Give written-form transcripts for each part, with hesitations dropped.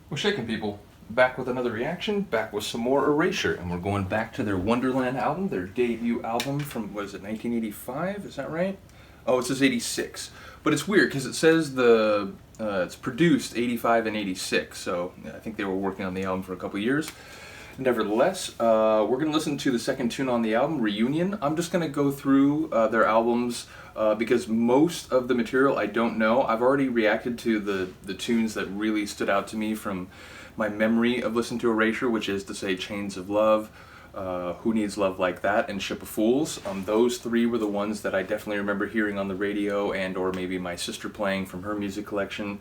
We're shaking people. Back with another reaction, back with some more Erasure, and we're going back to their Wonderland album, their debut album from, what is it, 1985? Is that right? Oh, it says 86. But it's weird because it says it's produced 85 and 86, so I think they were working on the album for a couple years. Nevertheless, we're going to listen to the second tune on the album, Reunion. I'm just going to go through their albums because most of the material I don't know. I've already reacted to the tunes that really stood out to me from my memory of listening to Erasure, which is to say Chains of Love, Who Needs Love Like That, and Ship of Fools. Those three were the ones that I definitely remember hearing on the radio and or maybe my sister playing from her music collection.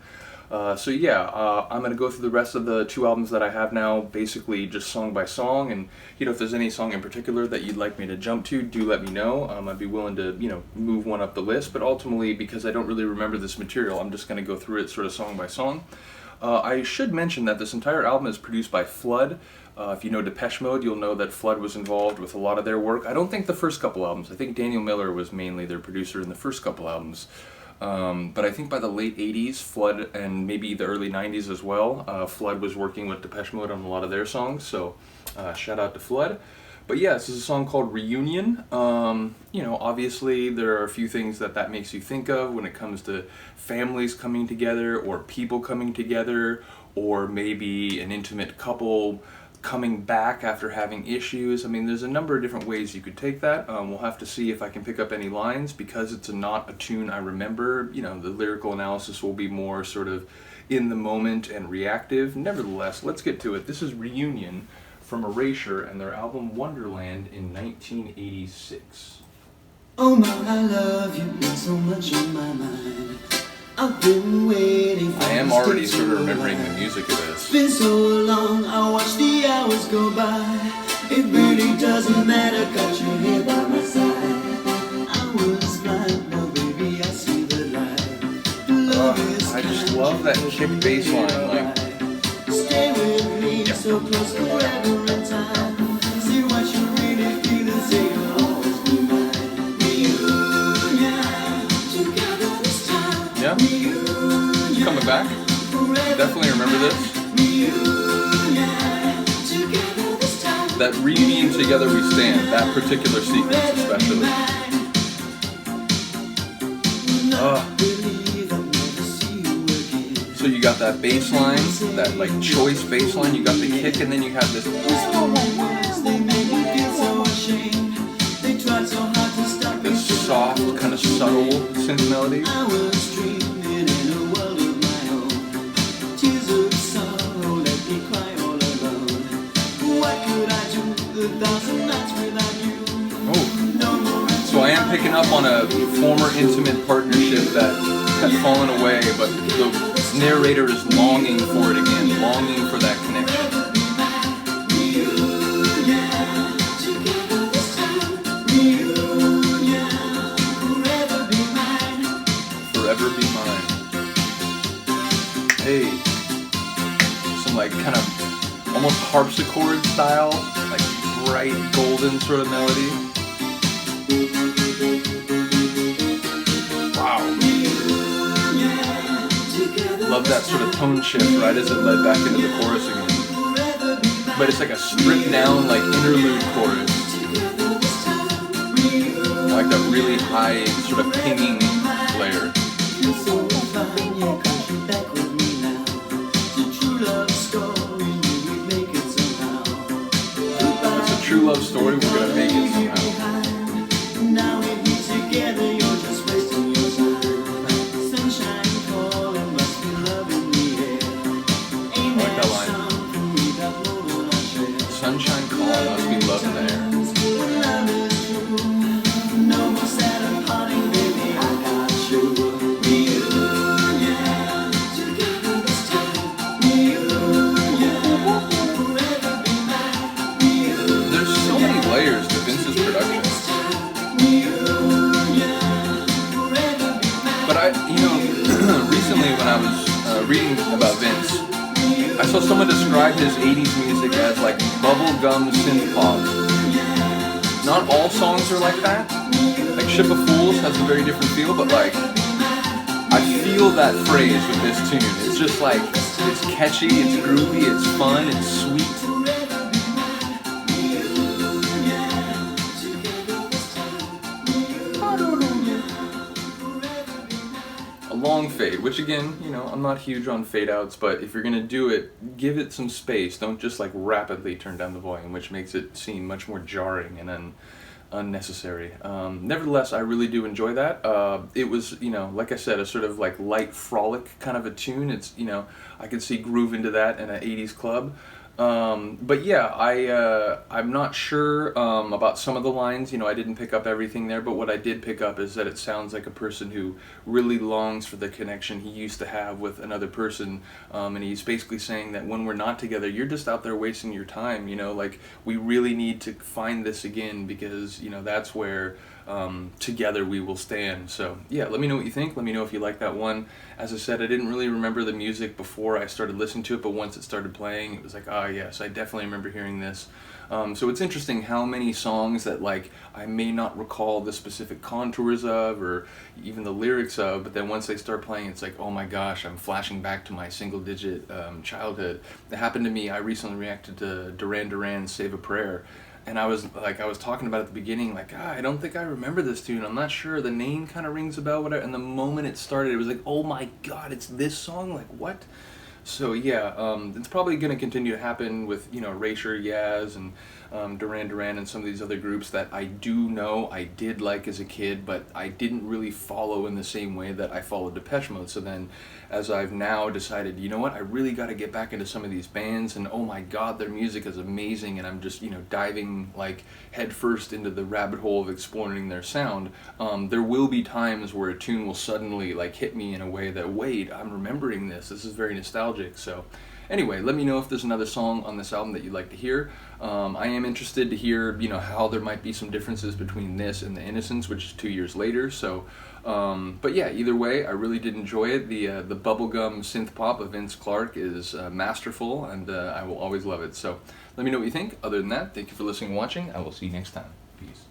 So yeah, I'm going to go through the rest of the two albums that I have now, basically just song by song, and if there's any song in particular that you'd like me to jump to, do let me know. I'd be willing to, move one up the list, but ultimately, because I don't really remember this material, I'm just going to go through it sort of song by song. I should mention that this entire album is produced by Flood. If you know Depeche Mode, you'll know that Flood was involved with a lot of their work. I don't think the first couple albums. I think Daniel Miller was mainly their producer in the first couple albums. But I think by the late 80s, Flood, and maybe the early 90s as well, Flood was working with Depeche Mode on a lot of their songs, so shout out to Flood. But yeah, this is a song called Reunion. Obviously there are a few things that makes you think of when it comes to families coming together, or people coming together, or maybe an intimate couple coming back after having issues. I mean, there's a number of different ways you could take that. We'll have to see if I can pick up any lines, because it's not a tune I remember. The lyrical analysis will be more sort of in the moment and reactive. Nevertheless, let's get to it. This is Reunion from Erasure and their album Wonderland in 1986. Oh my, I love you, been so much on my mind. I've been waiting for I am already sort of remembering the music of this. It's been so long, I watch the hours go by. It really doesn't matter, got you here by my side. I was blind, now baby I see the light. Love is I just love that kick bass line, stay with me, so close forever in time. See what you really feel and say you'll always be mine. Reunion, together this time. Yeah, it's coming back. Definitely remember this. That reunion, together we stand, that particular sequence especially. So you got that bass line, that choice bass line, you got the kick, and then you have this soft, kind of subtle synth melody. So I am picking up on a former intimate partnership that had fallen away, but the narrator is longing for it again, longing for that connection. Forever be mine. Hey, some kind of almost harpsichord style, bright golden sort of melody. Wow. Love that sort of tone shift right as it led back into the chorus again. But it's like a stripped down interlude chorus. I like that really high sort of pinging layer. True love story, we're gonna make it somehow. Now we be together, you're just wasting your time. Sunshine calling, must be love in the air. I like that line. Sunshine calling, must be love in the air. No more sad and parting, baby, I got you. Reunion, together this time. Reunion, forever be mine. There's so many layers to Vince's production. But recently when I was reading about Vince, I saw someone describe his 80s music as bubblegum synth pop. Not all songs are like that. Ship of Fools has a very different feel, but I feel that phrase with this tune. It's just like, it's catchy, it's groovy, it's fun, it's sweet. A long fade, which again, you know, I'm not huge on fade outs, but if you're gonna do it, give it some space. Don't just like rapidly turn down the volume, which makes it seem much more jarring and then unnecessary. Nevertheless, I really do enjoy that. It was, you know, like I said, a sort of like light frolic kind of a tune. It's, you know, I could see groove into that in an 80s club. But yeah, I'm not sure about some of the lines. You know, I didn't pick up everything there, but what I did pick up is that it sounds like a person who really longs for the connection he used to have with another person. And he's basically saying that when we're not together, you're just out there wasting your time. You know, like we really need to find this again because, you know, that's where together we will stand. So yeah, let me know what you think. Let me know if you like that one. As I said, I didn't really remember the music before I started listening to it, but once it started playing, it was like, ah, yes, I definitely remember hearing this. So it's interesting how many songs that like I may not recall the specific contours of or even the lyrics of, but then once they start playing, it's like, oh my gosh, I'm flashing back to my single-digit childhood. That happened to me. I recently reacted to Duran Duran's Save a Prayer. And I was talking about at the beginning, like, I don't think I remember this tune. I'm not sure. The name kind of rings a bell, whatever. And the moment it started, it was like, oh my God, it's this song? Like, what? So yeah, it's probably going to continue to happen with, you know, Erasure, Yaz, and Duran Duran and some of these other groups that I do know I did like as a kid, but I didn't really follow in the same way that I followed Depeche Mode. So then, as I've now decided, you know what, I really got to get back into some of these bands, and oh my God, their music is amazing, and I'm just, you know, diving like headfirst into the rabbit hole of exploring their sound. There will be times where a tune will suddenly like hit me in a way that, wait, I'm remembering this. This is very nostalgic. So anyway, let me know if there's another song on this album that you'd like to hear. I am interested to hear, you know, how there might be some differences between this and The Innocents, which is 2 years later. So, but yeah, either way, I really did enjoy it. The bubblegum synth pop of Vince Clarke is masterful, and I will always love it. So let me know what you think. Other than that, thank you for listening and watching. I will see you next time. Peace.